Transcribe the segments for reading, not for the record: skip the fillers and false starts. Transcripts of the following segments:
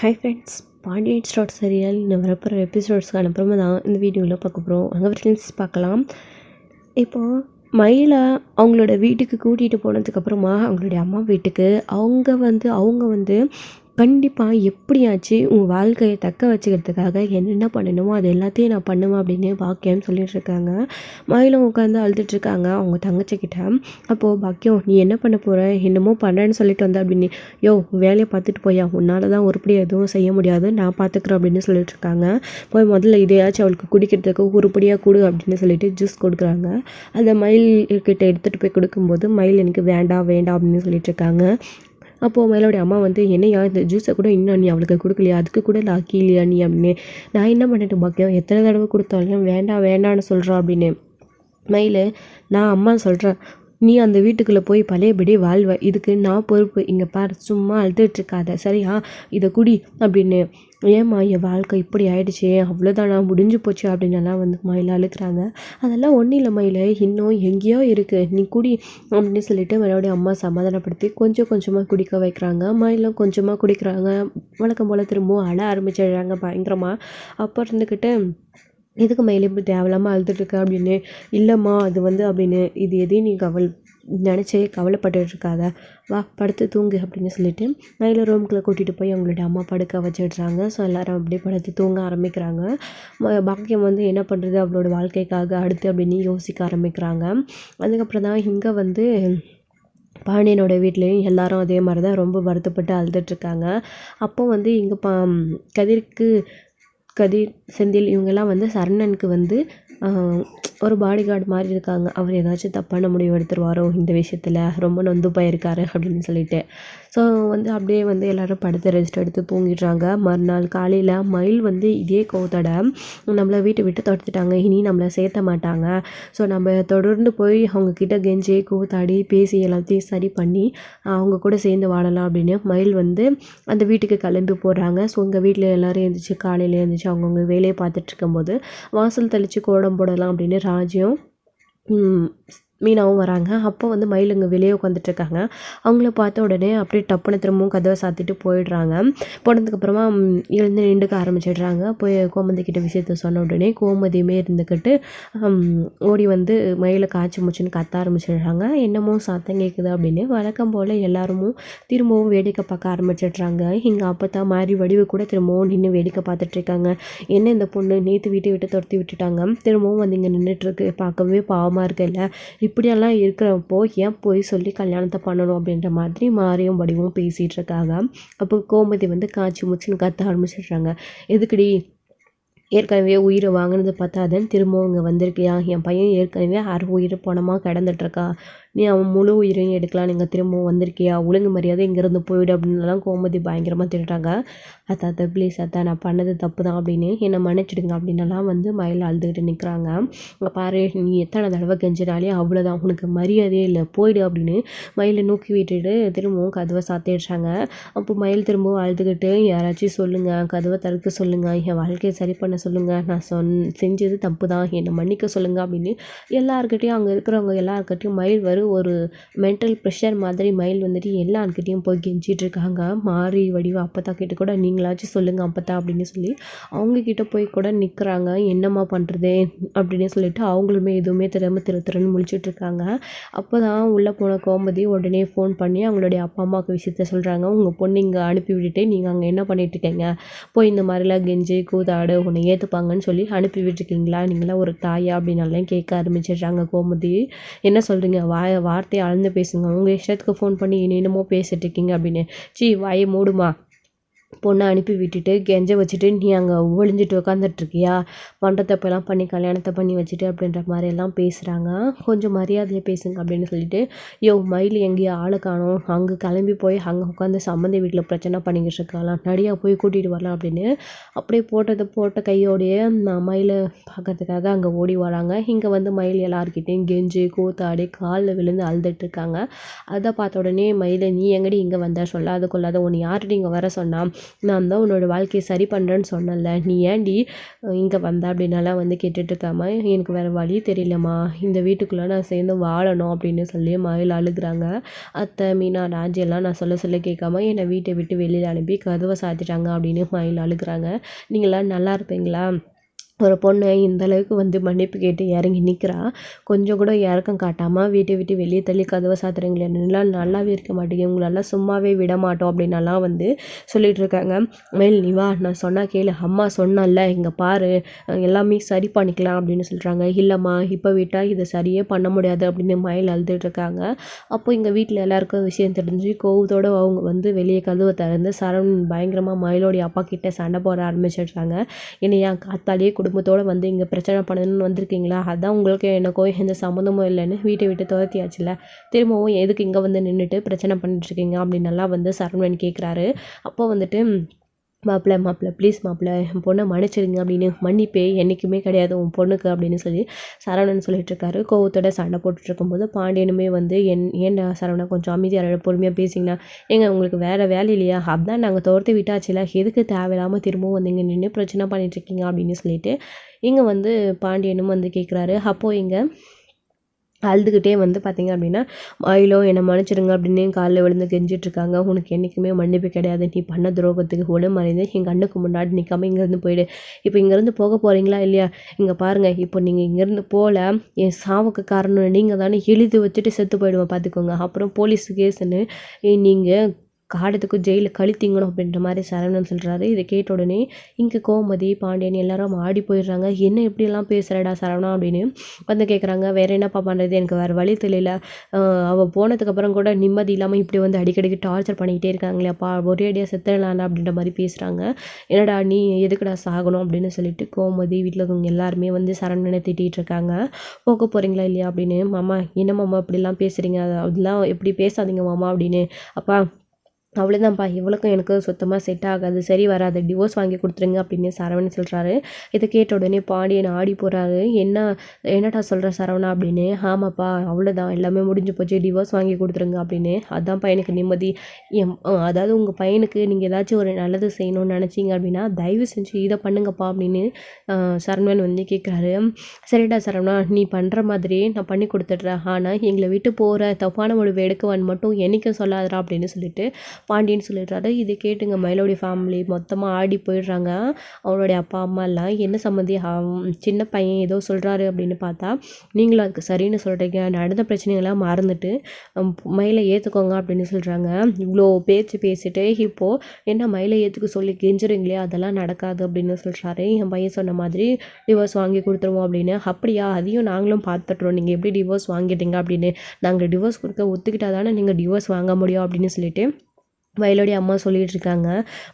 Hi friends, Pandian star serial இன்னும் வரப்போகிற எபிசோட்ஸ்க்கு அப்புறமா தான் இந்த வீடியோவில் பார்க்க போகிறோம். அங்கே ஃப்ரெண்ட்ஸ் பார்க்கலாம். இப்போது மயிலை அவங்களோட வீட்டுக்கு கூட்டிகிட்டு போனதுக்கப்புறமா அவங்களுடைய அம்மா வீட்டுக்கு அவங்க வந்து கண்டிப்பாக எப்படியாச்சு உன் வாழ்க்கையை தக்க வச்சுக்கிறதுக்காக என்னென்ன பண்ணணுமோ அது எல்லாத்தையும் நான் பண்ணுவேன் அப்படின்னு பாக்கியம் சொல்லிகிட்ருக்காங்க. மயிலும் உட்காந்து அழுதுட்ருக்காங்க அவங்க தங்கச்சிக்கிட்ட. அப்போது பாக்கியம், நீ என்ன பண்ண போகிற, என்னமோ பண்ணுறேன்னு சொல்லிட்டு வந்த அப்படின்னு, வேலையை பார்த்துட்டு போயா, உன்னால் தான் உருப்படி எதுவும் செய்ய முடியாது, நான் பார்த்துக்குறேன் அப்படின்னு சொல்லிட்டுருக்காங்க. போய் முதல்ல இதையாச்சும் அவளுக்கு குடிக்கிறதுக்கு உருப்படியாக கொடு அப்படின்னு சொல்லிட்டு ஜூஸ் கொடுக்குறாங்க. அந்த மயில் கிட்ட எடுத்துகிட்டு போய் கொடுக்கும்போது மயில் எனக்கு வேண்டாம் வேண்டாம் அப்படின்னு சொல்லிட்டுருக்காங்க. அப்போது மயிலோடைய அம்மா வந்து, என்னையா இந்த ஜூஸை கூட இன்னும் நீ அவளுக்கு கொடுக்கலையா, அதுக்கு கூட லாக்கி இல்லையா நீ அப்படின்னு. நான் என்ன பண்ணிட்டு பாக்கியம், எத்தனை தடவை கொடுத்தாலும் வேண்டாம் வேண்டான்னு சொல்கிறா அப்படின்னு. மயில், நான் அம்மா சொல்கிறேன், நீ அந்த வீட்டுக்குள்ளே போய் பழையபடி வாழ்வ, இதுக்கு நான் பொறுப்பு, இங்கே பார் சும்மா அழுதுட்ருக்காத சரியா, இதை குடி அப்படின்னு. ஏம்மா என் வாழ்க்கை இப்படி ஆயிடுச்சு, அவ்வளோதானா முடிஞ்சு போச்சு அப்படின்னலாம் வந்து மயில் அழுக்கிறாங்க. அதெல்லாம் ஒன்றும் இல்லை மயில், இன்னும் எங்கேயோ இருக்குது, நீ குடி அப்படின்னு சொல்லிட்டு மறுபடியும் அம்மா சமாதானப்படுத்தி கொஞ்சம் கொஞ்சமாக குடிக்க வைக்கிறாங்க. மயிலும் கொஞ்சமாக குடிக்கிறாங்க. வழக்கம் போல் திரும்பவும் அழ ஆரம்பிச்சிடுறாங்க பயங்கரமாக. அப்போ இருந்துக்கிட்டு, எதுக்கு மயில் இப்படி தேவையில்லாமல் அழுதுட்டுருக்க அப்படின்னு. இல்லைம்மா அது வந்து அப்படின்னு, இது எதையும் நீ நினச்சி கவலைப்பட்டுருக்காத, வா படுத்து தூங்கு அப்படின்னு சொல்லிட்டு மயிலை ரூம்குள்ளே கூட்டிகிட்டு போய் அவங்களுடைய அம்மா படுக்க வச்சிடுறாங்க. ஸோ எல்லோரும் அப்படியே படுத்து தூங்க ஆரம்பிக்கிறாங்க. பாக்கியம் வந்து என்ன பண்ணுறது அவளோட வாழ்க்கைக்காக அடுத்து அப்படின்னு யோசிக்க ஆரம்பிக்கிறாங்க. அதுக்கப்புறம் தான் இங்கே வந்து பாண்டியனோட வீட்லேயும் எல்லாரும் அதே மாதிரி தான் ரொம்ப வருத்தப்பட்டு அழுதுட்ருக்காங்க. அப்போ வந்து இங்கே கதிர், செந்தில் இவங்கெல்லாம் வந்து சரவணனுக்கு வந்து ஒரு பாடி கார்டு மாதிரி இருக்காங்க. அவர் ஏதாச்சும் தப்பான முடிவு எடுத்துருவாரோ இந்த விஷயத்தில், ரொம்ப நொந்து போயிருக்காரு அப்படின்னு சொல்லிட்டு. ஸோ வந்து அப்படியே வந்து எல்லோரும் படுத்து ரெஸ்ட் எடுத்து தூங்கிடுறாங்க. மறுநாள் காலையில் மயில் வந்து இதே கோவத்தோட, நம்மளை வீட்டை விட்டு துரத்துட்டாங்க, இனி நம்மளை சேர்த்த மாட்டாங்க, ஸோ நம்ம தொடர்ந்து போய் அவங்கக்கிட்ட கெஞ்சி கூத்தாடி பேசி எல்லாத்தையும் சரி பண்ணி அவங்க கூட சேர்ந்து வாழலாம் அப்படின்னு மயில் வந்து அந்த வீட்டுக்கு கிளம்பி போடுறாங்க. ஸோ உங்கள் வீட்டில் எல்லோரும் எழுந்திரிச்சு காலையில் எழுந்திரிச்சு அவங்கவுங்க வேலையை பார்த்துட்டு இருக்கும்போது வாசல் தெளித்து கோலம் போடலாம் அப்படின்னு ராஜியும் மீனாவும் வராங்க. அப்போ வந்து மயில் இங்கே வெளியே உட்காந்துட்ருக்காங்க. அவங்கள பார்த்த உடனே அப்படியே டப்புன்னு திரும்பவும் கதவை சாத்திட்டு போயிடுறாங்க. போனதுக்கப்புறமா எழுந்து நின்றுக்க ஆரம்பிச்சிடுறாங்க. போய் கோமதி கிட்ட விஷயத்த சொன்ன உடனே கோமதியுமே இருந்துக்கிட்டு ஓடி வந்து மயிலை காய்ச்சி முச்சுன்னு கத்த ஆரம்பிச்சிடுறாங்க. என்னமோ சத்தம் கேட்குது அப்படின்னு. வழக்கம் போல் எல்லாரும் திரும்பவும் வேடிக்கை பார்க்க ஆரம்பிச்சிடுறாங்க. இங்கே அப்போ தான் மாறி வடிவு கூட திரும்பவும் நின்று வேடிக்கை பார்த்துட்ருக்காங்க. என்ன இந்த பொண்ணு நேற்று வீட்டை விட்டு துரத்தி விட்டுட்டாங்க, திரும்பவும் வந்து இங்கே நின்றுட்டுருக்கு, பார்க்கவே பாவமாக இருக்குல்ல, இப்படியெல்லாம் இருக்கிறப்போ ஏன் போய் சொல்லி கல்யாணத்தை பண்ணணும் அப்படின்ற மாதிரி மாறியும் வடிவும் பேசிகிட்டு இருக்காங்க. அப்போ கோமதி வந்து காய்ச்சி முச்சுன்னு கத்த ஆரம்பிச்சிடுறாங்க. எதுக்குடி ஏற்கனவே உயிரை வாங்கினது பார்த்தாதன்னு திரும்பவும் இங்கே வந்திருக்கியா, என் பையன் ஏற்கனவே அரை உயிர் பணமாக கிடந்துட்ருக்கா, நீ அவன் முழு உயிரையும் எடுக்கலாம், நீங்கள் திரும்பவும் வந்திருக்கியா, ஒழுங்கு மரியாதை இங்கேருந்து போயிடு அப்படின்லாம் கோமதி பயங்கரமாக திட்டுறாங்க. அத்தா ப்ளீஸ் அத்தா, நான் பண்ணது தப்பு தான் அப்படின்னு என்னை மன்னிச்சிடுங்க அப்படின்னலாம் வந்து மயில் அழுதுகிட்டு நிற்கிறாங்க. அங்கே பாரு, நீ எத்தனை தடவை கெஞ்சினாலே அவ்வளோதான், உனக்கு மரியாதையே இல்லை, போயிடு அப்படின்னு மயிலை நோக்கி விட்டுட்டு திரும்பவும் கதவை சாத்திடுறாங்க. அப்போ மயில் திரும்பவும் அழுதுகிட்டு, யாராச்சும் சொல்லுங்கள், கதவை திறக்க சொல்லுங்கள், என் வாழ்க்கையை சரி பண்ண சொல்லுங்கள், நான் செஞ்சது தப்பு தான், என்னை மன்னிக்க சொல்லுங்கள் அப்படின்னு எல்லாருக்கிட்டையும் அங்கே இருக்கிறவங்க எல்லாருக்கிட்டையும் மயில் ஒரு மென்டல் ப்ரெஷர் மாதிரி மயில் வந்துட்டு எல்லாருக்கிட்டையும் போய் கெஞ்சிட்டு இருக்காங்க. மாறி வடிவ அப்பத்தா கிட்ட கூட நீங்களாச்சும் சொல்லுங்கள் அப்பத்தா அப்படின்னு சொல்லி அவங்கக்கிட்ட போய் கூட நிற்கிறாங்க. என்னம்மா பண்ணுறது அப்படின்னு சொல்லிட்டு அவங்களுமே எதுவுமே தெரியாமல் திருன்னு முழிச்சிட்ருக்காங்க. அப்போ தான் உள்ளே போன கோமதி உடனே ஃபோன் பண்ணி அவங்களுடைய அப்பா அம்மாவுக்கு விஷயத்த சொல்கிறாங்க. உங்கள் பொண்ணு இங்கே அனுப்பி விட்டுட்டு நீங்கள் அங்கே என்ன பண்ணிகிட்ருக்கீங்க, போய் இந்த மாதிரிலாம் கெஞ்சி கூத்தாடு உன்னை ஏற்றுப்பாங்கன்னு சொல்லி அனுப்பி விட்டுருக்கீங்களா, நீங்களாம் ஒரு தாயா அப்படின்னாலாம் கேட்க ஆரம்பிச்சிடுறாங்க. கோமதி, என்ன சொல்கிறீங்க, வார்த்தையை அளந்து பேசுங்க, உங்கள் இஷ்டத்துக்கு ஃபோன் பண்ணி என்னென்னமோ பேசிட்டு இருக்கீங்க அப்படின்னு. வாயை மூடுமா, பொண்ணை அனுப்பி விட்டுட்டு கெஞ்ச வச்சுட்டு நீ அங்கே ஒழிஞ்சிட்டு உட்காந்துட்ருக்கியா, பண்ணுற தப்பெல்லாம் பண்ணி கல்யாணத்தை பண்ணி வச்சுட்டு அப்படின்ற மாதிரியெல்லாம் பேசுகிறாங்க. கொஞ்சம் மரியாதையாக பேசுங்க அப்படின்னு சொல்லிட்டு, மயில் எங்கேயோ ஆளை காணோம், அங்கே கிளம்பி போய் அங்கே உட்காந்து சம்மந்தி வீட்டில் பிரச்சனை பண்ணிக்கிட்டு இருக்கலாம், நடியாக போய் கூட்டிகிட்டு வரலாம் அப்படின்னு அப்படியே போட்ட கையோடையே மயிலை பார்க்கறதுக்காக அங்கே ஓடி வராங்க. இங்கே வந்து மயில் எல்லாருக்கிட்டையும் கெஞ்சி கூத்தாடி காலில் விழுந்து அழுதுட்டுருக்காங்க. அதை பார்த்த உடனே மயில், நீ எங்கடி இங்கே வந்த, சொல்லாத கொள்ளாத, உன்னை யார்கிட்ட இங்கே வர சொன்னால், நான் தான் உன்னோட வாழ்க்கையை சரி பண்ணுறேன்னு சொன்னேன்ல, நீ ஏன்டி இங்கே வந்த அப்படின்னலாம் வந்து கேட்டுட்ருக்காம, எனக்கு வேறு வழி தெரியலம்மா, இந்த வீட்டுக்குள்ளே நான் சேர்ந்து வாழணும் அப்படின்னு சொல்லி மயில் அழுகுறாங்க. அத்தை, மீனா, ராஜி எல்லாம் நான் சொல்ல சொல்ல கேட்காம என்னை வீட்டை விட்டு வெளியில் அனுப்பி கதவை சாத்திட்டாங்க அப்படின்னு மயில் அழுகுறாங்க. நீங்களாம் நல்லா இருப்பீங்களா? ஒரு பொண்ணு இந்த அளவுக்கு வந்து மன்னிப்பு கேட்டு இறங்கி நிற்கிறா, கொஞ்சம் கூட இறக்கம் காட்டாமல் வீட்டை விட்டு வெளியே தள்ளி கதவை சாத்துறீங்களே, நல்லாவே இருக்க மாட்டேங்க, உங்களெல்லாம் சும்மாவே விட மாட்டோம் அப்படின்னலாம் வந்து சொல்லிட்டு இருக்காங்க. மயில், நீ வா, நான் சொன்னா கேளு, அம்மா சொன்னல, இங்கே பாரு, எல்லாமே சரி பண்ணிக்கலாம் அப்படின்னு சொல்கிறாங்க. இல்லைம்மா, இப்போ விட்டால் இதை சரியே பண்ண முடியாது அப்படின்னு மயில் அழுதுட்டு இருக்காங்க. அப்போ எங்கள் வீட்டில் எல்லாருக்கும் விஷயம் தெரிஞ்சு கோவத்தோடு அவங்க வந்து வெளியே கதவை திறந்து சரவணன் பயங்கரமாக மயிலோடைய அப்பா கிட்ட சண்டை போட ஆரம்பிச்சிடுறாங்க. என்னை என் காத்தாலேயே குடும்பத்தோடு வந்து இங்கே பிரச்சனை பண்ணணும்னு வந்திருக்கீங்களா, அதான் உங்களுக்கு எனக்கோ எந்த சம்மந்தமும் இல்லைன்னு வீட்டை விட்டு துரத்தியாச்சுல, திரும்பவும் எதுக்கு இங்கே வந்து நின்றுட்டு பிரச்சனை பண்ணிட்டுருக்கீங்க அப்படின்னலாம் வந்து சரவணன் கேட்குறாரு. அப்போ வந்துட்டு, மாப்பிள்ளை ப்ளீஸ் மாப்பிள்ளை, என் பொண்ணை மன்னிச்சிடுங்க அப்படின்னு, மன்னிப்பே என்றைக்குமே கிடையாது உன் பொண்ணுக்கு அப்படின்னு சொல்லி சரவணன் சொல்லிட்டுருக்காரு. கோவத்தோட சண்டை போட்டுட்ருக்கும்போது பாண்டியனுமே வந்து ஏன்டா சரவணா கொஞ்சம் அமைதியாக பொறுமையாக பேசிங்கன்னா, ஏங்க உங்களுக்கு வேறு வேலை இல்லையா, அதான் நாங்கள் துரத்தி விட்டாச்சுல, எதுக்கு தேவையில்லாமல் திரும்பவும் வந்து இங்கே நின்று பிரச்சனை பண்ணிட்டுருக்கீங்க அப்படின்னு சொல்லிட்டு இங்கே வந்து பாண்டியனும் வந்து கேட்குறாரு. அப்போது இங்கே அழுதுகிட்டே வந்து பார்த்திங்க அப்படின்னா, மயிலோ என்னை மன்னிச்சிடுங்க அப்படின்னு காலில் விழுந்து கெஞ்சிட்ருக்காங்க. உனக்கு என்றைக்குமே மன்னிப்பு கிடையாது, நீ பண்ண துரோகத்துக்கு உடமறைந்து என் கண்ணுக்கு முன்னாடி நிற்காம இங்கேருந்து போயிடு. இப்போ இங்கேருந்து போக போகிறீங்களா இல்லையா, இங்கே பாருங்கள், இப்போ நீங்கள் இங்கேருந்து போகல, என் சாவுக்கு காரணம் நீங்கள் தானே, எழுதி வச்சுட்டு செத்து போயிடுவேன் பார்த்துக்கோங்க, அப்புறம் போலீஸ் கேஸுன்னு நீங்கள் காடத்துக்கு ஜெயிலில் கழித்தீங்கணும் அப்படின்ற மாதிரி சரவணன் சொல்கிறாரு. இதை கேட்ட உடனே இங்கே கோமதி, பாண்டியன் எல்லாரும் ஆடி போயிடுறாங்க. என்ன இப்படியெல்லாம் பேசுகிறடா சரவணா அப்படின்னு வந்து கேட்குறாங்க. வேறு என்னப்பா பண்ணுறது, எனக்கு வேறு வழி தெரியல, அவள் போனதுக்கப்புறம் கூட நிம்மதி இல்லாமல் இப்படி வந்து அடிக்கடிக்கு டார்ச்சர் பண்ணிக்கிட்டே இருக்காங்களேப்பா, ஒரே அடியாக செத்துடலாம்டா அப்படின்ற மாதிரி பேசுகிறாங்க. என்னடா நீ எதுக்குடா சாகணும் அப்படின்னு சொல்லிட்டு கோமதி, வீட்டில் இருக்கவங்க எல்லாருமே வந்து சரவணனை திட்டிகிட்டு இருக்காங்க. போக போகிறீங்களா இல்லையா அப்படின்னு. மாமா என்ன மாமா இப்படிலாம் பேசுகிறீங்க, அதெல்லாம் எப்படி பேசாதீங்க மாமா அப்படின்னு. அப்பா அவ்வளோதான்ப்பா, இவளுக்கும் எனக்கு சுத்தமாக செட் ஆகாது, சரி வராது, டிவோர்ஸ் வாங்கி கொடுத்துருங்க அப்படின்னு சரவணன் சொல்கிறாரு. இதை கேட்ட உடனே பாண்டியன் ஆடி போகிறாரு. என்னடா சொல்கிற சரவணா அப்படின்னு. ஆமாப்பா, அவ்வளோதான், எல்லாமே முடிஞ்சு போச்சு, டிவோர்ஸ் வாங்கி கொடுத்துருங்க அப்படின்னு. அதான்ப்பா எனக்கு நிம்மதி. அதாவது உங்கள் பையனுக்கு நீங்கள் ஏதாச்சும் ஒரு நல்லது செய்யணும்னு நினச்சிங்க அப்படின்னா தயவு செஞ்சு இதை பண்ணுங்கப்பா அப்படின்னு சரவணன் வந்து கேட்குறாரு. சரிடா சரவணா, நீ பண்ணுற மாதிரி நான் பண்ணி கொடுத்துட்றேன், ஆனால் எங்களை விட்டு போகிற தப்பான முடிவு எடுக்கவான்னு மட்டும் என்றைக்கும் சொல்லாதரா அப்படின்னு சொல்லிட்டு பாண்டியன் சொல்லிடுறாரு. இதை கேட்டுங்க மயிலோடைய ஃபேமிலி மொத்தமாக ஆடி போயிடுறாங்க. அவளுடைய அப்பா அம்மா எல்லாம் என்ன சம்மந்தி, சின்ன பையன் ஏதோ சொல்கிறாரு அப்படின்னு பார்த்தா நீங்களும் அதுக்கு சரின்னு சொல்கிறீங்க, நடந்த பிரச்சனைகள்லாம் மறந்துட்டு மயிலை ஏற்றுக்கோங்க அப்படின்னு சொல்கிறாங்க. இவ்வளோ பேச்சு பேசிட்டு இப்போது என்ன மயிலை ஏற்றுக்க சொல்லி கெஞ்சுறீங்களே, அதெல்லாம் நடக்காது அப்படின்னு சொல்கிறாரு. என் பையன் சொன்ன மாதிரி டிவோர்ஸ் வாங்கி கொடுத்துருவோம் அப்படின்னு. அப்படியா, அதையும் நாங்களும் பார்த்துட்றோம், நீங்கள் எப்படி டிவோர்ஸ் வாங்கிட்டீங்க அப்படின்னு. நாங்கள் டிவோர்ஸ் கொடுக்க ஒத்துக்கிட்டா தானே நீங்கள் டிவோர்ஸ் வாங்க முடியும் அப்படின்னு சொல்லிட்டு மயிலோடைய அம்மா சொல்லிகிட்டு இருக்காங்க.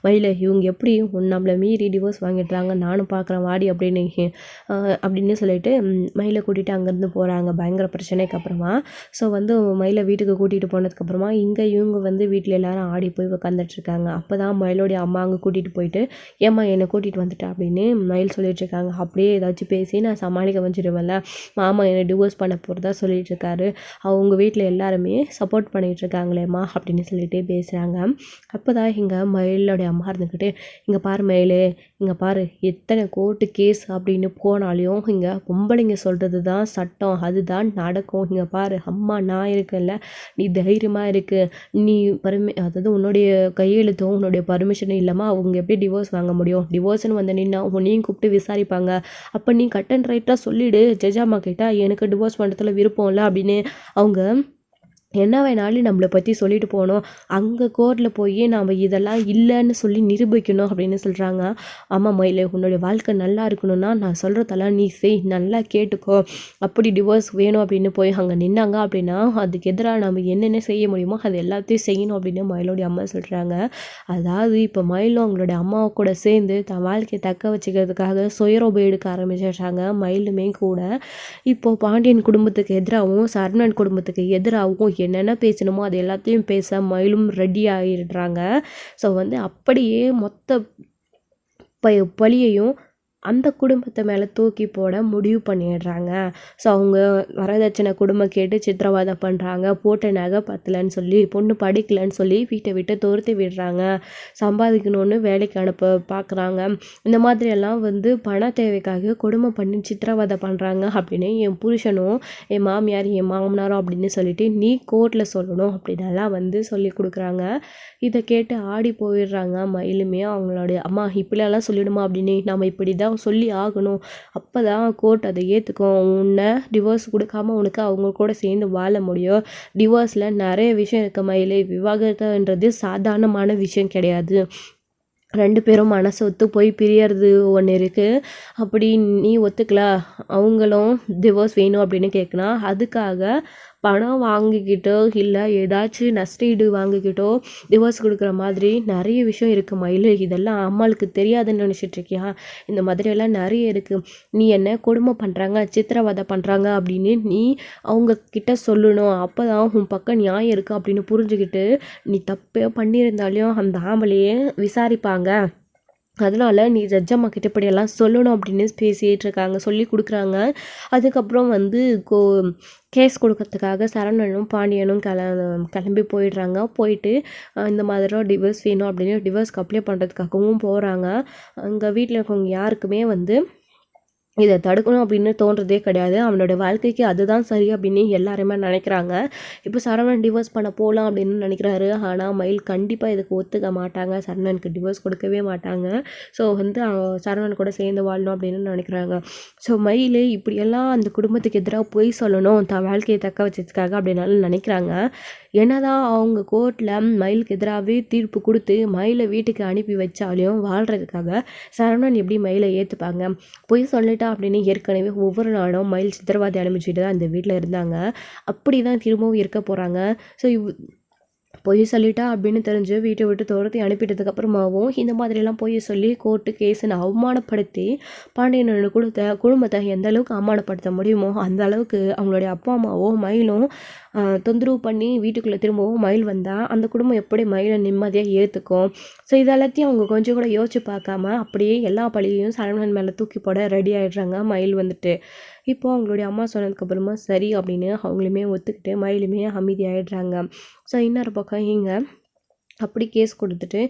மயிலை, இவங்க எப்படி நம்மளை மீறி டிவோர்ஸ் வாங்கிட்டுறாங்க, நானும் பார்க்குறேன் வாடி அப்படின்னு சொல்லிட்டு மயிலை கூட்டிகிட்டு அங்கேருந்து போகிறாங்க பயங்கர பிரச்சனைக்கு அப்புறமா. ஸோ வந்து மயிலை வீட்டுக்கு கூட்டிகிட்டு போனதுக்கப்புறமா இங்கே இவங்க வந்து வீட்டில் எல்லாரும் ஆடி போய் உட்காந்துட்ருக்காங்க. அப்போ தான் மயிலோடைய அம்மா அங்கே கூட்டிகிட்டு போயிட்டு ஏம்மா என்னை கூட்டிகிட்டு வந்துட்டா அப்படின்னு மயில் சொல்லிகிட்ருக்காங்க. அப்படியே ஏதாச்சும் பேசி நான் சமாளிக்க வச்சுடுவேன்ல, மாமா என்னை டிவோர்ஸ் பண்ண போகிறதா சொல்லிகிட்டு இருக்காரு, அவங்க வீட்டில் எல்லாருமே சப்போர்ட் பண்ணிகிட்டு இருக்காங்களேம்மா அப்படின்னு சொல்லிட்டு பேசுகிறாங்க. அப்போ தான் இங்கே மயிலோடைய அம்மா இருந்துக்கிட்டு, இங்கே பாரு மயிலே, இங்கே பாரு, எத்தனை கோர்ட்டு கேஸ் அப்படின்னு போனாலையும் இங்கே பொம்பளைங்க சொல்கிறது தான் சட்டம், அதுதான் நடக்கும். இங்கே பாரு அம்மா நான் இருக்கேன்ல, நீ தைரியமாக இருக்கு, நீ அதாவது உன்னுடைய கையெழுத்தும் உன்னுடைய பர்மிஷனும் இல்லாமல் அவங்க எப்படி டிவோர்ஸ் வாங்க முடியும், டிவோர்ஸ்னு வந்து நின்னா உன்னையும் கூப்பிட்டு விசாரிப்பாங்க, அப்போ நீ கட் அண்ட் ரைட்டாக சொல்லிவிடு ஜட்ஜாம்மா கேட்டால் எனக்கு டிவோர்ஸ் பண்ணுறதுல விருப்பம் இல்லை அப்படின்னு அவங்க என்ன வேணாலும் நம்மளை பற்றி சொல்லிட்டு போகணும், அங்கே கோர்ட்டில் போய் நாம் இதெல்லாம் இல்லைன்னு சொல்லி நிரூபிக்கணும் அப்படின்னு சொல்கிறாங்க. ஆமாம் மயிலே, உன்னுடைய வாழ்க்கை நல்லா இருக்கணும்னா நான் சொல்கிறதெல்லாம் நீ செய், நல்லா கேட்டுக்கோ, அப்படி டிவோர்ஸ் வேணும் அப்படின்னு போய் அங்கே நின்னாங்க அப்படின்னா அதுக்கு எதிராக நம்ம என்னென்ன செய்ய முடியுமோ அது எல்லாத்தையும் செய்யணும் அப்படின்னு மயிலோடைய அம்மா சொல்கிறாங்க. அதாவது இப்போ மயிலும் அவங்களுடைய அம்மாவை கூட சேர்ந்து தன் வாழ்க்கையை தக்க வச்சுக்கிறதுக்காக சுயரோபம் எடுக்க ஆரம்பிச்சிடுறாங்க. மயிலுமே கூட இப்போது பாண்டியன் குடும்பத்துக்கு எதிராகவும் சரவணன் குடும்பத்துக்கு எதிராகவும் என்னென்ன பேசணுமோ அது எல்லாத்தையும் பேச மயிலும் ரெடி ஆகிடுறாங்க. ஸோ வந்து அப்படியே மொத்த பழியையும் அந்த குடும்பத்தை மேலே தூக்கி போட முடிவு பண்ணிடுறாங்க. ஸோ அவங்க வரதட்சணை குடும்பம் கேட்டு சித்திரவதை பண்ணுறாங்க. போட்ட நகை பத்தலைன்னு சொல்லி, பொண்ணு படிக்கலைன்னு சொல்லி வீட்டை விட்டு துரத்தி விடுறாங்க. சம்பாதிக்கணும்னு வேலைக்கு அனுப்ப பார்க்குறாங்க. இந்த மாதிரியெல்லாம் வந்து பண தேவைக்காக கொடுமை பண்ணி சித்திரவதை பண்ணுறாங்க அப்படின்னு என் புருஷனும் என் மாமியார் என் மாமனாரும் அப்படின்னு சொல்லிட்டு நீ கோர்ட்டில் சொல்லணும் அப்படின்னெல்லாம் வந்து சொல்லி கொடுக்குறாங்க. இதை கேட்டு ஆடி போயிடுறாங்க மயிலுமே. அவங்களுடைய அம்மா இப்படியெல்லாம் சொல்லிடுமா அப்படின்னு, நம்ம இப்படி தான் சொல்லி ஆகணும், அப்போ தான் கோர்ட் அதை ஏற்றுக்கும், உன்னை டிவோர்ஸ் கொடுக்காம உனக்கு அவங்க கூட சேர்ந்து வாழ முடியும். டிவோர்ஸில் நிறைய விஷயம் இருக்குது மயிலே, விவாகரத்துன்றது சாதாரணமான விஷயம் கிடையாது. 2 பேரும் மனசு ஒத்து போய் பிரியறது ஒன்று இருக்குது. அப்படி நீ ஒத்துக்கல, அவங்களும் டிவோர்ஸ் வேணும் அப்படின்னு கேட்குனா, அதுக்காக பணம் வாங்கிக்கிட்டோ இல்லை ஏதாச்சும் நஷ்டஈடு வாங்கிக்கிட்டோ டிவோர்ஸ் கொடுக்குற மாதிரி நிறைய விஷயம் இருக்குது மயில். இதெல்லாம் அம்மாளுக்கு தெரியாதுன்னு நினச்சிட்ருக்கியா? இந்த மாதிரியெல்லாம் நிறைய இருக்குது. நீ என்ன கொடுமை பண்ணுறாங்க, சித்திரவதை பண்ணுறாங்க அப்படின்னு நீ அவங்க கிட்ட சொல்லணும். அப்போ தான் உன் பக்கம் நியாயம் இருக்குது அப்படின்னு புரிஞ்சுக்கிட்டு, நீ தப்பே பண்ணியிருந்தாலையும் அந்த ஆம்பளையே விசாரிப்பாங்க. அதனால் நீ ஜட்ஜம்மா கிட்ட இப்படியெல்லாம் சொல்லணும் அப்படின்னு பேசிகிட்டு இருக்காங்க, சொல்லி கொடுக்குறாங்க. அதுக்கப்புறம் வந்து கேஸ் கொடுக்கறதுக்காக சரவணனும் பாண்டியனும் கிளம்பி போயிடுறாங்க. போயிட்டு இந்த மாதிரி டிவோர்ஸ் வேணும் அப்படின்னு டிவோர்ஸ்க்கு அப்ளை பண்ணுறதுக்காகவும் போகிறாங்க. அங்கே வீட்டில் இருக்கவங்க யாருக்குமே வந்து இதை தடுக்கணும் அப்படின்னு தோன்றதே கிடையாது. அவனோட வாழ்க்கைக்கு அதுதான் சரி அப்படின்னு எல்லாருமே நினைக்கிறாங்க. இப்போ சரவணன் டிவோர்ஸ் பண்ண போகலாம் அப்படின்னு நினைக்கிறாரு. ஆனால் மயில் கண்டிப்பாக இதுக்கு ஒத்துக்க மாட்டாங்க. சரவணனுக்கு டிவோர்ஸ் கொடுக்கவே மாட்டாங்க. ஸோ வந்து சரவணன் கூட சேர்ந்து வாழணும் அப்படின்னு நினைக்கிறாங்க. ஸோ மயில் இப்படியெல்லாம் அந்த குடும்பத்துக்கு எதிராக போய் சொல்லணும் தன் வாழ்க்கையை தக்க வச்சதுக்காக அப்படின்னாலும் நினைக்கிறாங்க. என்னதான் அவங்க கோர்ட்டில் மயிலுக்கு எதிராகவே தீர்ப்பு கொடுத்து மயிலை வீட்டுக்கு அனுப்பி வச்சாலையும் வாழ்கிறதுக்காக சரவணன் எப்படி மயிலை ஏற்றுப்பாங்க? பொய் சொல்லிட்டா அப்படின்னு ஏற்கனவே ஒவ்வொரு நாளும் மயில் சித்திரவதை அனுப்பிச்சுட்டு தான் அந்த வீட்டில் இருந்தாங்க. அப்படி தான் திரும்பவும் இருக்க போகிறாங்க. ஸோ பொய் சொல்லிட்டா அப்படின்னு தெரிஞ்சு வீட்டை விட்டு துரத்தி அனுப்பிட்டதுக்கு அப்புறமாவும் இந்த மாதிரிலாம் பொய் சொல்லி கோர்ட்டு கேஸுன்னு அவமானப்படுத்தி பாண்டியனோட குடும்பத்தை எந்த அளவுக்கு அவமானப்படுத்த முடியுமோ அந்த அளவுக்கு அவங்களுடைய அப்பா அம்மாவும் மயிலும் தொந்தரவு பண்ணி வீட்டுக்குள்ளே திரும்பவும் மயில் வந்தால் அந்த குடும்பம் எப்படி மயிலை நிம்மதியாக ஏற்றுக்கும்? ஸோ இதெல்லாத்தையும் அவங்க கொஞ்சம் கூட யோசிச்சு பார்க்காம அப்படியே எல்லா பழியையும் சரவணன் மேலே தூக்கி போட ரெடி ஆகிடுறாங்க மயில் வந்துட்டு. இப்போது அவங்களுடைய அம்மா சொன்னதுக்கப்புறமா சரி அப்படின்னு அவங்களுமே ஒத்துக்கிட்டு மயிலுமே அமைதி ஆகிடுறாங்க. ஸோ இன்னொரு பக்கம் இங்கே அப்படி கேஸ் கொடுத்துட்டு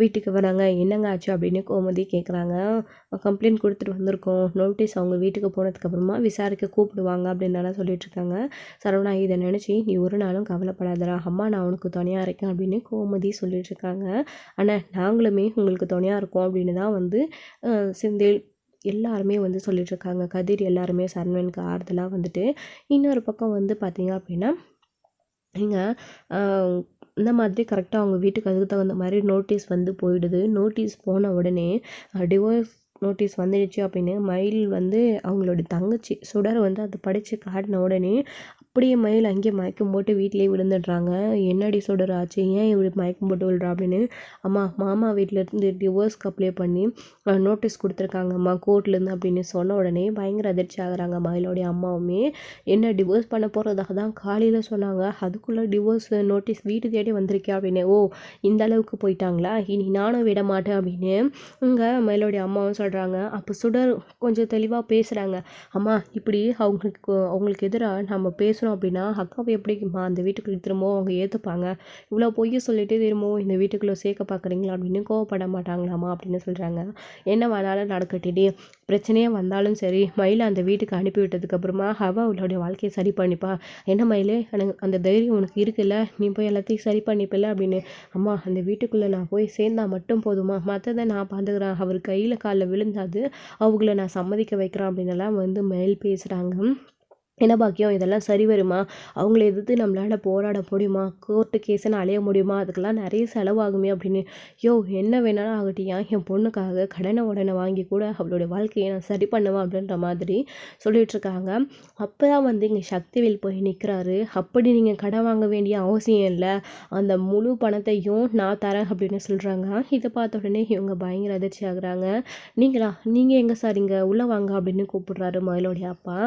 வீட்டுக்கு வராங்க. என்னங்க ஆச்சு அப்படின்னு கோமதி கேட்குறாங்க. கம்ப்ளைண்ட் கொடுத்துட்டு வந்திருக்கோம், நோட்டீஸ் அவங்க வீட்டுக்கு போனதுக்கப்புறமா விசாரிக்க கூப்பிடுவாங்க அப்படின்னலாம் சொல்லிட்டுருக்காங்க. சரவணா இதை நினச்சி நீ ஒரு நாளும் கவலைப்படாதடா, அம்மா நான் உனக்கு துணையாக இருக்கேன் அப்படின்னு கோமதி சொல்லிட்டுருக்காங்க. ஆனால் நாங்களுமே உங்களுக்கு துணையாக இருக்கோம் அப்படின்னு தான் வந்து செந்தில் எல்லாருமே வந்து சொல்லிட்டுருக்காங்க. கதிர் எல்லாருமே சரவணனுக்கு ஆறுதலாக வந்துட்டு. இன்னொரு பக்கம் வந்து பார்த்திங்க அப்படின்னா இங்கே இந்த மாதிரி கரெக்டாக அவங்க வீட்டுக்கு அதுக்கு தகுந்த மாதிரி நோட்டீஸ் வந்து போயிடுது. நோட்டீஸ் போன உடனே டிவோர்ஸ் நோட்டீஸ் வந்துடுச்சு அப்படின்னு மயில் வந்து அவங்களோட தங்கச்சி சுடர் வந்து அதை படித்து காட்டின உடனே அப்படியே மயில் அங்கேயே மயக்கம் போட்டு வீட்டிலேயே விழுந்துடுறாங்க. என்னடி சுடர் ஆச்சு, ஏன் இப்படி மயக்கம் போட்டு விழுறா அப்படின்னு. அம்மா மாமா வீட்டிலேருந்து டிவோர்ஸ்க்கு அப்ளை பண்ணி நோட்டீஸ் கொடுத்துருக்காங்கம்மா கோர்ட்லேருந்து அப்படின்னு சொன்ன உடனே பயங்கர அதிர்ச்சி ஆகுறாங்க மயிலோடைய அம்மாவுமே. என்ன டிவோர்ஸ் பண்ண போகிறதாக தான் காலையில் சொன்னாங்க, அதுக்குள்ளே டிவோர்ஸ் நோட்டீஸ் வீட்டு தேடி வந்திருக்கே அப்படின்னு. ஓ இந்த அளவுக்கு போயிட்டாங்களா, இனி நானும் விட மாட்டேன் அப்படின்னு இங்கே மயிலோடைய அம்மாவும் சொல்கிறாங்க. அப்போ சுடர் கொஞ்சம் தெளிவாக பேசுகிறாங்க. அம்மா இப்படி அவங்களுக்கு எதிராக நம்ம பேசுகிறோம் அப்படின்னா அக்காவை எப்படிம்மா அந்த வீட்டுக்குள்ளே திரும்பவும் அவங்க ஏற்றுப்பாங்க? இவ்வளோ பொய்ய சொல்லிட்டு திரும்பவும் இந்த வீட்டுக்குள்ளே சேர்க்க பார்க்குறீங்களா அப்படின்னு கோவப்பட மாட்டாங்களாம்மா அப்படின்னு சொல்கிறாங்க. என்ன வேணாலும் நடக்கட்டிடி, பிரச்சனையே வந்தாலும் சரி மயிலை அந்த வீட்டுக்கு அனுப்பி விட்டதுக்கப்புறமா அவளுடைய வாழ்க்கையை சரி பண்ணிப்பா. என்ன மயிலே எனக்கு அந்த தைரியம் உனக்கு இருக்குல்ல, நீ போய் எல்லாத்தையும் சரி பண்ணிப்பில்ல அப்படின்னு. அம்மா அந்த வீட்டுக்குள்ளே நான் போய் சேர்ந்தா மட்டும் போதுமா, மற்றதை நான் பார்த்துக்கிறேன், அவர் கையில் காலில் விழுந்தாது அவங்கள நான் சம்மதிக்க வைக்கிறேன் அப்படின்னலாம் வந்து மயில் பேசுகிறாங்க. என்ன பாக்கியம் இதெல்லாம் சரி வருமா? அவங்கள எதிர்த்து நம்மளால் போராட முடியுமா? கோர்ட்டு கேஸுன்னு அலைய முடியுமா? அதுக்கெல்லாம் நிறைய செலவாகுமே அப்படின்னு. என்ன வேணாலும் ஆகட்டியா, என் பொண்ணுக்காக கடனை உடனே வாங்கி கூட அவளுடைய வாழ்க்கையை நான் சரி பண்ணுவேன் அப்படின்ற மாதிரி சொல்லிகிட்ருக்காங்க. அப்போ தான் வந்து இங்கே சக்திவேல் போய் நிற்கிறாரு. அப்படி நீங்கள் கடன் வாங்க வேண்டிய அவசியம் இல்லை, அந்த முழு பணத்தையும் நான் தரேன் அப்படின்னு சொல்கிறாங்க. இதை பார்த்த உடனே இவங்க பயங்கர அதிர்ச்சி ஆகுறாங்க. நீங்கள் எங்கே சார் இங்கே உள்ளே வாங்க அப்படின்னு கூப்பிடுறாரு மயிலோடைய அப்பா.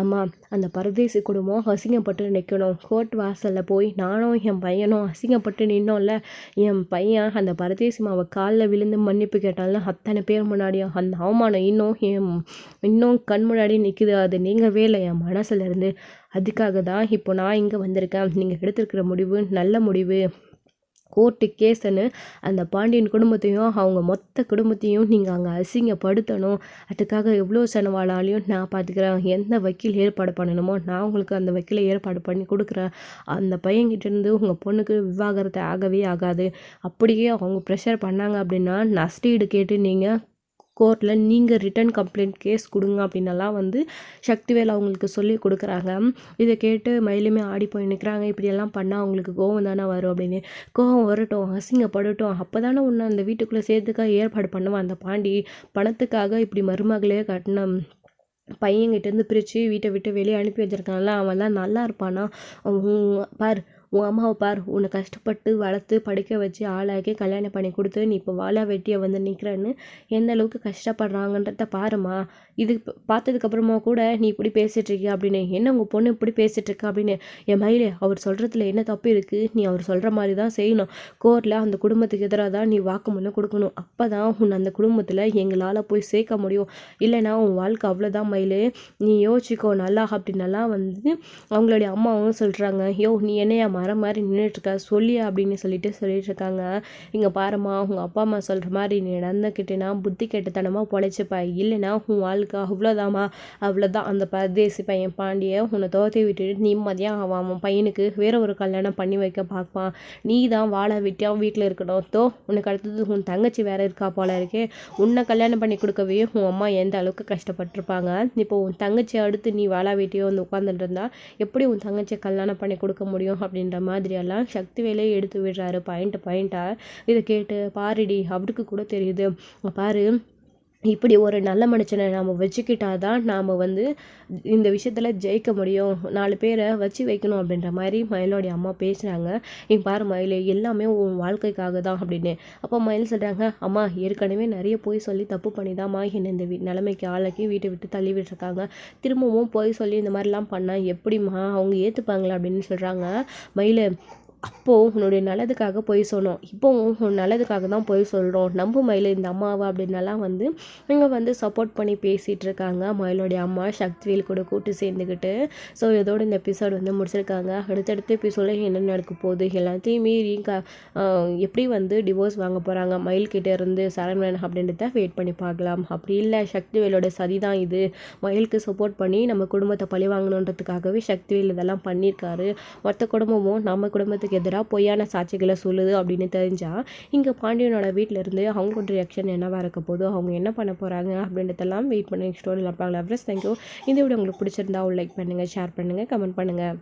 ஆமாம் அந்த பரதேசி குடும்பம் அசிங்கப்பட்டு நிற்கணும். கோர்ட் வாசலில் போய் நானும் என் பையனும் அசிங்கப்பட்டு நின்னோம்ல, என் பையன் அந்த பரதேசி மாவை காலில் விழுந்து மன்னிப்பு கேட்டால அத்தனை பேர் முன்னாடியும் அந்த அவமானம் இன்னும் கண் முன்னாடி நிற்குது. அது நீங்கவே இல்லை என் மனசுலேருந்து. அதுக்காக தான் இப்போ நான் இங்கே வந்திருக்கேன். நீங்கள் எடுத்திருக்கிற முடிவு நல்ல முடிவு. கோர்ட்டு கேஸுன்னு அந்த பாண்டியன் குடும்பத்தையும் அவங்க மொத்த குடும்பத்தையும் நீங்கள் அங்கே அசிங்கப்படுத்தணும். அதுக்காக எவ்வளோ செலவானாலையும் நான் பார்த்துக்கிறேன். எந்த வக்கீல் ஏற்பாடு பண்ணணுமோ நான் உங்களுக்கு அந்த வக்கீலை ஏற்பாடு பண்ணி கொடுக்குறேன். அந்த பையன்கிட்டேருந்து உங்கள் பொண்ணுக்கு விவாகரத்து ஆகவே ஆகாது. அப்படியே அவங்க ப்ரெஷர் பண்ணாங்க அப்படின்னா நஷ்டஈடு கேட்டு நீங்கள் கோர்ட்டில் நீங்கள் ரிட்டன் கம்ப்ளைண்ட் கேஸ் கொடுங்க அப்படின்னலாம் சக்திவேல் அவங்களுக்கு சொல்லி கொடுக்குறாங்க. இதை கேட்டு மயிலுமே ஆடி போய் நிற்கிறாங்க. இப்படியெல்லாம் பண்ணால் அவங்களுக்கு கோவம் தானே வரும் அப்படின்னு. கோவம் வரட்டும், அசிங்கப்படட்டும், அப்போ தானே உன்னை அந்த வீட்டுக்குள்ளே சேர்த்துக்க ஏற்பாடு பண்ணுவான் அந்த பாண்டி. பணத்துக்காக இப்படி மருமகளே கட்டின பையன்கிட்டேருந்து பிரித்து வீட்டை விட்டு வெளியே அனுப்பி வச்சிருக்கான்ல, அவன்லாம் நல்லா இருப்பானா? பார் உன் அம்மாவை பார், உன்னை கஷ்டப்பட்டு வளர்த்து படிக்க வச்சு ஆளாக்கி கல்யாணம் பண்ணி கொடுத்து நீ இப்போ வாழா வெட்டியை நிற்கிறேன்னு எந்த அளவுக்கு கஷ்டப்படுறாங்கன்றத பாருமா. இது பார்த்ததுக்கப்புறமா கூட நீ இப்படி பேசிகிட்ருக்கிய அப்படின்னு. என்ன உங்கள் பொண்ணு இப்படி பேசிகிட்ருக்க அப்படின்னு. என் மயிலே அவர் சொல்கிறதுல என்ன தப்பு இருக்குது? நீ அவர் சொல்கிற மாதிரி தான் செய்யணும். கோர்ட்டில் அந்த குடும்பத்துக்கு எதிராக தான் நீ வாக்குமூலம் கொடுக்கணும். அப்போ தான் உன்னை அந்த குடும்பத்தில் எங்களால் போய் சேர்க்க முடியும். இல்லைனா உன் வாழ்க்கை அவ்வளோதான் மயிலே, நீ யோசிக்கோ நல்லா அப்படின்னலாம் அவங்களுடைய அம்மாவும் சொல்கிறாங்க. யோ நீ என்னையா மரம் மாதிரி நின்றுட்டுருக்க சொல்லியா அப்படின்னு சொல்லிட்டு இருக்காங்க. இங்கே பாருமா, உங்கள் அப்பா அம்மா சொல்கிற மாதிரி நீ நடந்துக்கிட்டேன்னா புத்தி கெட்டத்தனமாக பொழைச்சிப்பா. இல்லைன்னா உன் வாழ்க்கை அவ்வளோதாம்மா, அவ்வளோதான். அந்த பரதேசி பையன் பாண்டியை உன்னை தோற்றி விட்டுட்டு நிம்மதியாக அவன் பையனுக்கு வேற ஒரு கல்யாணம் பண்ணி வைக்க பார்ப்பான். நீ தான் வாழை வெட்டியாக வீட்டில் இருக்கணும். உனக்கு அடுத்தது உன் தங்கச்சி வேற இருக்கா போல இருக்கே. உன்னை கல்யாணம் பண்ணி கொடுக்கவே உன் அம்மா எந்த அளவுக்கு கஷ்டப்பட்டிருப்பாங்க. இப்போ உன் தங்கச்சி அடுத்து நீ வாழா வெட்டியோ உட்காந்துட்டு இருந்தா எப்படி உன் தங்கச்சியை கல்யாணம் பண்ணி கொடுக்க முடியும் அப்படின்ற மாதிரியெல்லாம் சக்திவேலே எடுத்து விடுறாரு பாயிண்ட்டாக. இதை கேட்டு பாருடி அவருக்கு கூட தெரியுது. பாரு, இப்படி ஒரு நல்ல மனுஷனை நாம் வச்சுக்கிட்டா தான் நாம் இந்த விஷயத்தில் ஜெயிக்க முடியும். 4 பேரை வச்சு வைக்கணும் அப்படின்ற மாதிரி மயிலோடைய அம்மா பேசுகிறாங்க. நீ பாரு மயில், எல்லாமே உன் வாழ்க்கைக்காக தான் அப்படின்னு. அப்போ மயில் சொல்கிறாங்க, அம்மா ஏற்கனவே நிறைய போய் சொல்லி தப்பு பண்ணி தான்மா என்னை இந்த நிலைமைக்கு ஆளாக்கி வீட்டை விட்டு தள்ளி விட்டுருக்காங்க. திரும்பவும் போய் சொல்லி இந்த மாதிரிலாம் பண்ணால் எப்படிம்மா அவங்க ஏற்றுப்பாங்களா அப்படின்னு சொல்கிறாங்க. மயில், அப்போது உன்னுடைய நல்லதுக்காக போய் சொன்னோம், இப்போவும் நல்லதுக்காக தான் போய் சொல்கிறோம், நம்ப மயில் இந்த அம்மாவை அப்படின்னலாம் இங்கே சப்போர்ட் பண்ணி பேசிகிட்டு இருக்காங்க மயிலோடைய அம்மா சக்திவேல் கூட கூட்டு சேர்ந்துக்கிட்டு. ஸோ இதோட இந்த எபிசோடு முடிச்சிருக்காங்க. அடுத்தடுத்த எபிசோடில் என்ன நடக்க போகுது எல்லாத்தையும் மீறி எப்படி டிவோர்ஸ் வாங்க போகிறாங்க மயில்கிட்ட இருந்து சரவணன் அப்படின்றத வெயிட் பண்ணி பார்க்கலாம். அப்படி இல்லை சக்திவேலோட சதி தான் இது, மயிலுக்கு சப்போர்ட் பண்ணி நம்ம குடும்பத்தை பழி வாங்கணுன்றதுக்காகவே சக்திவேல் இதெல்லாம் பண்ணியிருக்காரு. மொத்த குடும்பமும் நம்ம குடும்பத்துக்கு எதிராக பொய்யான சாட்சிகளை சொல்லுது அப்படின்னு தெரிஞ்சால் இங்கே பாண்டியனோட வீட்டில் இருந்து அவங்களோட ரியாக்ஷன் என்னவா இருக்க போதோ, அவங்க என்ன பண்ண போகிறாங்க அப்படின்றதெல்லாம் வெயிட் பண்ணி ஸ்டோரியில் பார்க்கலாம். Friends, thank you. இந்த வீடியோ உங்களுக்கு பிடிச்சிருந்தா லைக் பண்ணுங்கள், ஷேர் பண்ணுங்கள், கமெண்ட் பண்ணுங்கள்.